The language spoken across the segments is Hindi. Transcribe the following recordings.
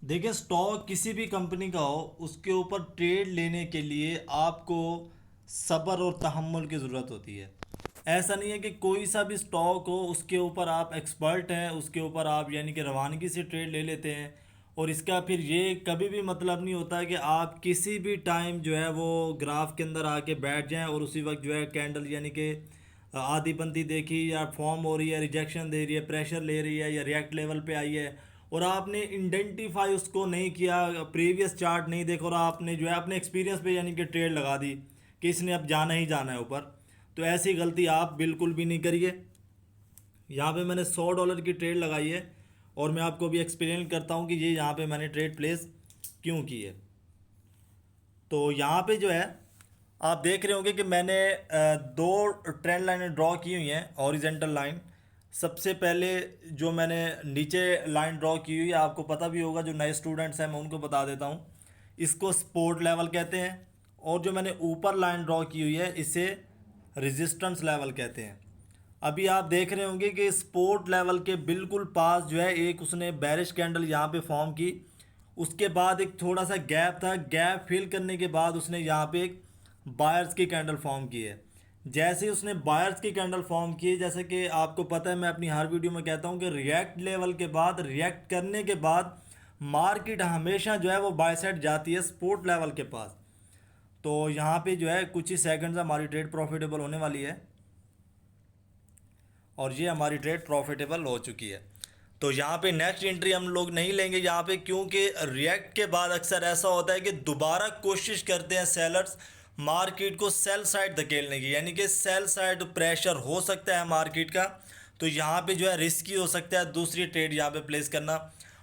देखिए, स्टॉक किसी भी कंपनी का हो, उसके ऊपर ट्रेड लेने के लिए आपको सब्र और तहम्मुल की ज़रूरत होती है। ऐसा नहीं है कि कोई सा भी स्टॉक हो उसके ऊपर आप एक्सपर्ट हैं, उसके ऊपर आप यानी कि रवानगी से ट्रेड ले लेते हैं। और इसका फिर ये कभी भी मतलब नहीं होता कि आप किसी भी टाइम जो है वो ग्राफ के अंदर आके बैठ जाएं और उसी वक्त जो है कैंडल यानी कि आधी पंथी देखी या फॉर्म हो रही है, रिजेक्शन दे रही है, प्रेशर ले रही है या रिएक्ट लेवल पे आई है और आपने इंडेंटिफाई उसको नहीं किया, प्रीवियस चार्ट नहीं देखा और आपने जो है अपने एक्सपीरियंस पे यानी कि ट्रेड लगा दी कि इसने अब जाना ही जाना है ऊपर। तो ऐसी गलती आप बिल्कुल भी नहीं करिए। यहाँ पे मैंने $100 की ट्रेड लगाई है और मैं आपको भी एक्सप्लेन करता हूँ कि ये यहाँ पे मैंने ट्रेड प्लेस क्यों की है। तो यहाँ पे जो है आप देख रहे होंगे कि मैंने दो ट्रेंड लाइनें ड्रॉ की हुई हैं, हॉरिजेंटल लाइन। सबसे पहले जो मैंने नीचे लाइन ड्रॉ की हुई है, आपको पता भी होगा, जो नए स्टूडेंट्स हैं मैं उनको बता देता हूँ, इसको सपोर्ट लेवल कहते हैं। और जो मैंने ऊपर लाइन ड्रॉ की हुई है इसे रेजिस्टेंस लेवल कहते हैं। अभी आप देख रहे होंगे कि सपोर्ट लेवल के बिल्कुल पास जो है एक उसने बैरिश कैंडल यहाँ पे फॉर्म की। उसके बाद एक थोड़ा सा गैप था, गैप फिल करने के बाद उसने यहाँ पे एक बायर्स की कैंडल फॉर्म की है। जैसे ही उसने बायर्स की कैंडल फॉर्म की है, जैसे कि आपको पता है मैं अपनी हर वीडियो में कहता हूँ कि रिएक्ट लेवल के बाद, रिएक्ट करने के बाद मार्केट हमेशा जो है वो बाय साइड जाती है सपोर्ट लेवल के पास। तो यहाँ पे जो है कुछ ही सेकंड्स हमारी ट्रेड प्रॉफिटेबल होने वाली है और ये हमारी ट्रेड प्रॉफिटेबल हो चुकी है। तो यहाँ पे नेक्स्ट एंट्री हम लोग नहीं लेंगे यहाँ पे, क्योंकि रिएक्ट के बाद अक्सर ऐसा होता है कि दोबारा कोशिश करते हैं सेलर्स मार्केट को सेल साइड धकेलने की, यानी कि सेल साइड प्रेशर हो सकता है मार्केट का। तो यहाँ पे जो है रिस्की हो सकता है दूसरी ट्रेड यहाँ पे प्लेस करना।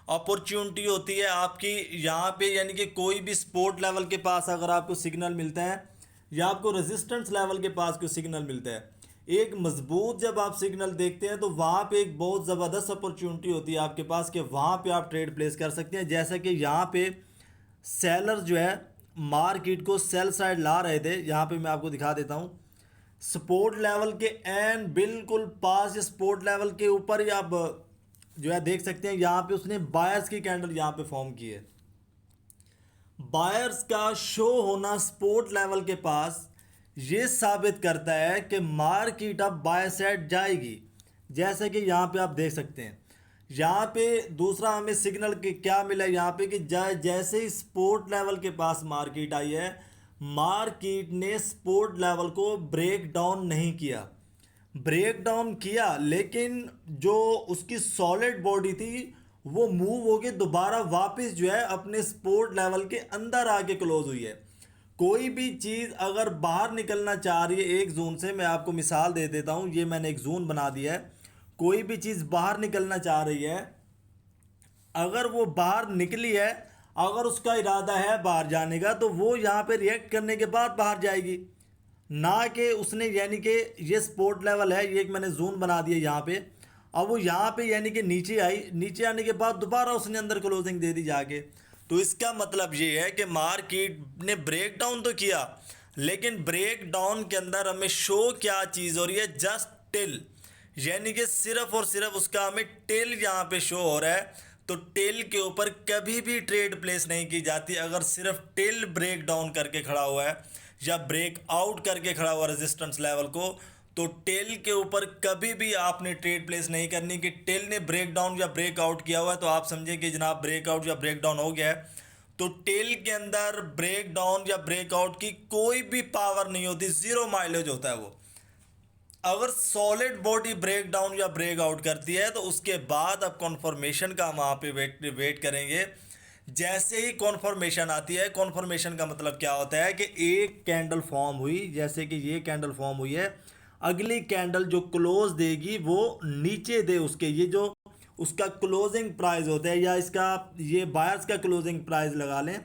अपॉर्चुनिटी होती है आपकी यहाँ पे, यानी कि कोई भी सपोर्ट लेवल के पास अगर आपको सिग्नल मिलता है या आपको रेजिस्टेंस लेवल के पास कोई सिग्नल मिलता है, एक मजबूत जब आप सिग्नल देखते हैं तो वहाँ पे एक बहुत ज़बरदस्त अपॉर्चुनिटी होती है आपके पास कि वहाँ पे आप ट्रेड प्लेस कर सकते हैं। जैसा कि यहाँ पे सेलर जो है मार्केट को सेल साइड ला रहे थे, यहाँ पे मैं आपको दिखा देता हूँ। सपोर्ट लेवल के एन बिल्कुल पास, सपोर्ट लेवल के ऊपर ही आप जो है देख सकते हैं, यहाँ पे उसने बायर्स की कैंडल यहाँ पे फॉर्म की है। बायर्स का शो होना सपोर्ट लेवल के पास ये साबित करता है कि मार्केट अब बाय साइड जाएगी। जैसे कि यहाँ पे आप देख सकते हैं, यहाँ पे दूसरा हमें सिग्नल के क्या मिला यहाँ पे कि जैसे ही सपोर्ट लेवल के पास मार्केट आई है, मार्केट ने सपोर्ट लेवल को ब्रेक डाउन नहीं किया, ब्रेक डाउन किया लेकिन जो उसकी सॉलिड बॉडी थी वो मूव होके दोबारा वापस जो है अपने सपोर्ट लेवल के अंदर आके क्लोज हुई है। कोई भी चीज़ अगर बाहर निकलना चाह रही है एक जोन से, मैं आपको मिसाल दे देता हूँ, ये मैंने एक जोन बना दिया है। कोई भी चीज़ बाहर निकलना चाह रही है, अगर वो बाहर निकली है, अगर उसका इरादा है बाहर जाने का, तो वो यहाँ पे रिएक्ट करने के बाद बाहर जाएगी, ना कि उसने यानी कि ये सपोर्ट लेवल है, ये एक मैंने जोन बना दिया यहाँ पे। अब वो यहाँ पे यानी कि नीचे आई, नीचे आने के बाद दोबारा उसने अंदर क्लोजिंग दे दी जाके। तो इसका मतलब ये है कि मार्केट ने ब्रेक डाउन तो किया, लेकिन ब्रेक डाउन के अंदर हमें शो क्या चीज़ हो रही है, जस्ट टिल, यानी कि सिर्फ और सिर्फ उसका हमें टेल यहाँ पे शो हो रहा है। तो टेल के ऊपर कभी भी ट्रेड प्लेस नहीं की जाती। अगर सिर्फ टेल ब्रेक डाउन करके खड़ा हुआ है या ब्रेक आउट करके खड़ा हुआ रेजिस्टेंस लेवल को, तो टेल के ऊपर कभी भी आपने ट्रेड प्लेस नहीं करनी कि टेल ने ब्रेक डाउन या ब्रेक आउट किया हुआ है तो आप समझें कि जनाब ब्रेक आउट या ब्रेक डाउन हो गया है। तो टेल के अंदर ब्रेक डाउन या ब्रेक आउट की कोई भी पावर नहीं होती, जीरो माइलेज होता है वो। अगर सॉलिड बॉडी ब्रेक डाउन या ब्रेक आउट करती है तो उसके बाद अब कॉन्फर्मेशन का हम वहाँ पे वेट करेंगे। जैसे ही कॉन्फर्मेशन आती है, कॉन्फर्मेशन का मतलब क्या होता है कि एक कैंडल फॉर्म हुई, जैसे कि ये कैंडल फॉर्म हुई है, अगली कैंडल जो क्लोज देगी वो नीचे दे उसके, ये जो उसका क्लोजिंग प्राइस होता है या इसका ये बायर्स का क्लोजिंग प्राइस लगा लें,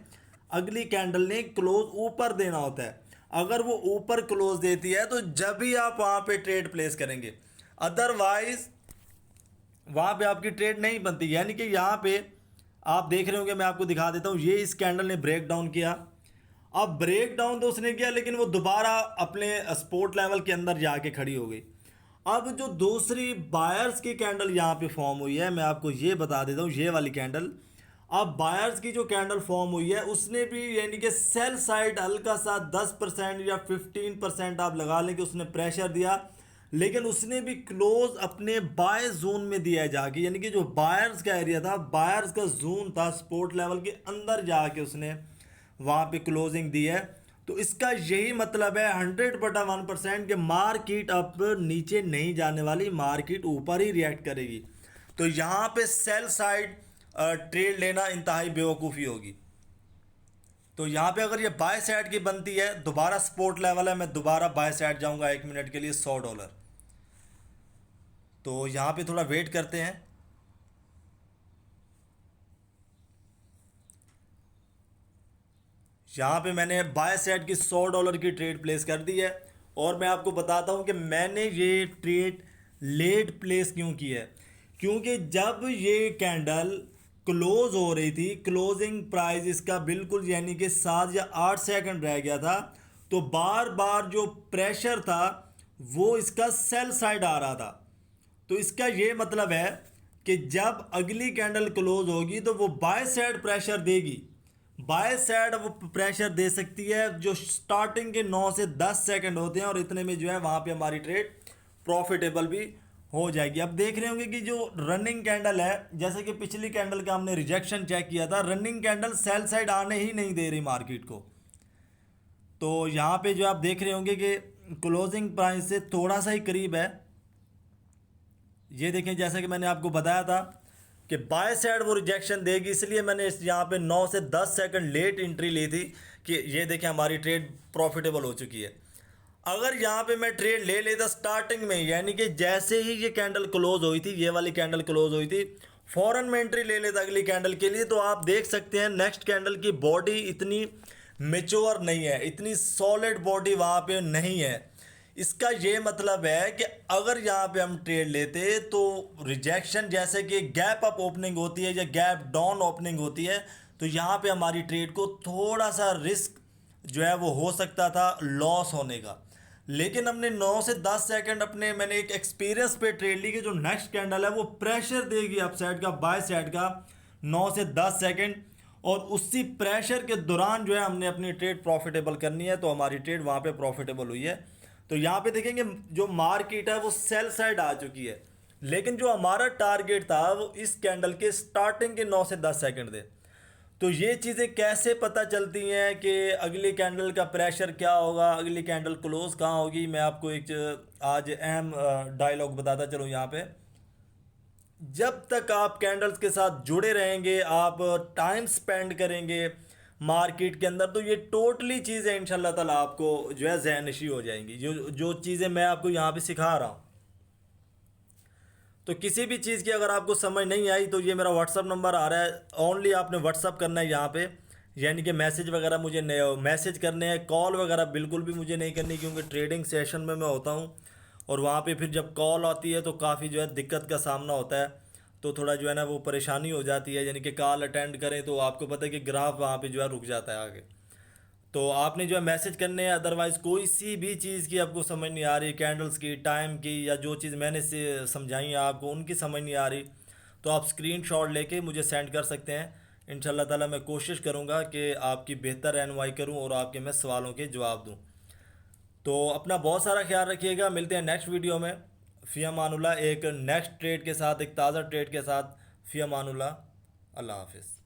अगली कैंडल ने क्लोज ऊपर देना होता है। अगर वो ऊपर क्लोज देती है तो जब भी आप वहाँ पे ट्रेड प्लेस करेंगे, अदरवाइज वहाँ पे आपकी ट्रेड नहीं बनती। यानी कि यहाँ पे आप देख रहे होंगे, मैं आपको दिखा देता हूँ, ये इस कैंडल ने ब्रेक डाउन किया। अब ब्रेक डाउन तो उसने किया लेकिन वो दोबारा अपने सपोर्ट लेवल के अंदर जाके खड़ी हो गई। अब जो दूसरी बायर्स की कैंडल यहाँ पे फॉर्म हुई है, मैं आपको ये बता देता हूँ, ये वाली कैंडल, अब बायर्स की जो कैंडल फॉर्म हुई है उसने भी यानी कि सेल साइड हल्का सा 10% या 15% आप लगा लें कि उसने प्रेशर दिया, लेकिन उसने भी क्लोज अपने बाय जोन में दिया है जाके, यानी कि जो बायर्स का एरिया था, बायर्स का जोन था, सपोर्ट लेवल के अंदर जाके उसने वहाँ पे क्लोजिंग दी है। तो इसका यही मतलब है 100/1% कि मार्केट अब नीचे नहीं जाने वाली, मार्केट ऊपर ही रिएक्ट करेगी। तो यहाँ पे सेल साइड ट्रेड लेना इंतहाई बेवकूफ़ी होगी। तो यहाँ पे अगर ये बाय साइड की बनती है, दोबारा सपोर्ट लेवल है, मैं दोबारा बाय साइड जाऊँगा 1 मिनट के लिए $100। तो यहाँ पे थोड़ा वेट करते हैं। यहाँ पे मैंने बाय साइड की $100 की ट्रेड प्लेस कर दी है। और मैं आपको बताता हूँ कि मैंने ये ट्रेड लेट प्लेस क्यों की है। क्योंकि जब ये कैंडल क्लोज हो रही थी, क्लोजिंग प्राइस इसका बिल्कुल यानी कि 7 या 8 सेकंड रह गया था, तो बार बार जो प्रेशर था वो इसका सेल साइड आ रहा था। तो इसका ये मतलब है कि जब अगली कैंडल क्लोज होगी तो वो बाय साइड प्रेशर देगी। बाय साइड वो प्रेशर दे सकती है जो स्टार्टिंग के 9 से 10 सेकंड होते हैं, और इतने में जो है वहाँ पे हमारी ट्रेड प्रॉफिटेबल भी हो जाएगी। अब देख रहे होंगे कि जो रनिंग कैंडल है, जैसे कि पिछली कैंडल का हमने रिजेक्शन चेक किया था, रनिंग कैंडल सेल साइड आने ही नहीं दे रही मार्केट को। तो यहाँ पे जो आप देख रहे होंगे कि क्लोजिंग प्राइस से थोड़ा सा ही करीब है। ये देखें, जैसा कि मैंने आपको बताया था कि बाय साइड वो रिजेक्शन देगी, इसलिए मैंने इस यहाँ पे 9 से 10 सेकंड लेट एंट्री ली थी कि ये देखें हमारी ट्रेड प्रॉफिटेबल हो चुकी है। अगर यहाँ पे मैं ट्रेड ले लेता स्टार्टिंग में, यानी कि जैसे ही ये कैंडल क्लोज हुई थी, ये वाली कैंडल क्लोज हुई थी, फौरन में एंट्री ले लेता अगली कैंडल के लिए, तो आप देख सकते हैं नेक्स्ट कैंडल की बॉडी इतनी मेच्योर नहीं है, इतनी सॉलिड बॉडी वहाँ पे नहीं है। इसका ये मतलब है कि अगर यहाँ पे हम ट्रेड लेते तो रिजेक्शन, जैसे कि गैप अप ओपनिंग होती है या गैप डाउन ओपनिंग होती है, तो यहाँ पे हमारी ट्रेड को थोड़ा सा रिस्क जो है वो हो सकता था लॉस होने का। लेकिन हमने 9 से 10 सेकंड अपने, मैंने एक एक्सपीरियंस पे ट्रेड ली कि जो नेक्स्ट कैंडल है वो प्रेशर देगी अपसाइड का, बाय साइड का 9 से 10 सेकंड, और उसी प्रेशर के दौरान जो है हमने अपनी ट्रेड प्रॉफिटेबल करनी है। तो हमारी ट्रेड वहाँ पे प्रॉफिटेबल हुई है। तो यहाँ पे देखेंगे जो मार्केट है वो सेल साइड आ चुकी है, लेकिन जो हमारा टारगेट था वो इस कैंडल के स्टार्टिंग के 9 से 10 सेकंड थे। तो ये चीज़ें कैसे पता चलती हैं कि अगली कैंडल का प्रेशर क्या होगा, अगली कैंडल क्लोज कहाँ होगी, मैं आपको एक आज अहम डायलॉग बताता चलूँ यहाँ पे। जब तक आप कैंडल्स के साथ जुड़े रहेंगे, आप टाइम स्पेंड करेंगे मार्केट के अंदर, तो ये टोटली चीज़ें इंशाल्लाह ताला आपको जो है ज़हन नशी हो जाएंगी। जो जो चीज़ें मैं आपको यहाँ पे सिखा रहा हूँ। तो किसी भी चीज़ की अगर आपको समझ नहीं आई तो ये मेरा व्हाट्सअप नंबर आ रहा है, ओनली आपने व्हाट्सअप करना है यहाँ पे, यानी कि मैसेज वगैरह मुझे मैसेज करने हैं, कॉल वगैरह बिल्कुल भी मुझे नहीं करनी, क्योंकि ट्रेडिंग सेशन में मैं होता हूँ और वहाँ पे फिर जब कॉल आती है तो काफ़ी जो है दिक्कत का सामना होता है। तो थोड़ा जो है ना वो परेशानी हो जाती है, यानी कि कॉल अटेंड करें तो आपको पता है कि ग्राफ वहाँ पे जो है रुक जाता है आगे। तो आपने जो है मैसेज करने हैं, अदरवाइज़ कोई सी भी चीज़ की आपको समझ नहीं आ रही, कैंडल्स की, टाइम की, या जो चीज़ मैंने से समझाई है आपको उनकी समझ नहीं आ रही, तो आप स्क्रीनशॉट लेके मुझे सेंड कर सकते हैं। इंशाल्लाह ताला मैं कोशिश करूँगा कि आपकी बेहतर रहनुमाई करूँ और आपके मैं सवालों के जवाब दूँ। तो अपना बहुत सारा ख्याल रखिएगा, मिलते हैं नेक्स्ट वीडियो में। फ़ी अमानुल्लाह, एक नेक्स्ट ट्रेड के साथ, एक ताज़ा ट्रेड के साथ। फ़ी अमानुल्लाह, अल्लाह हाफिज़।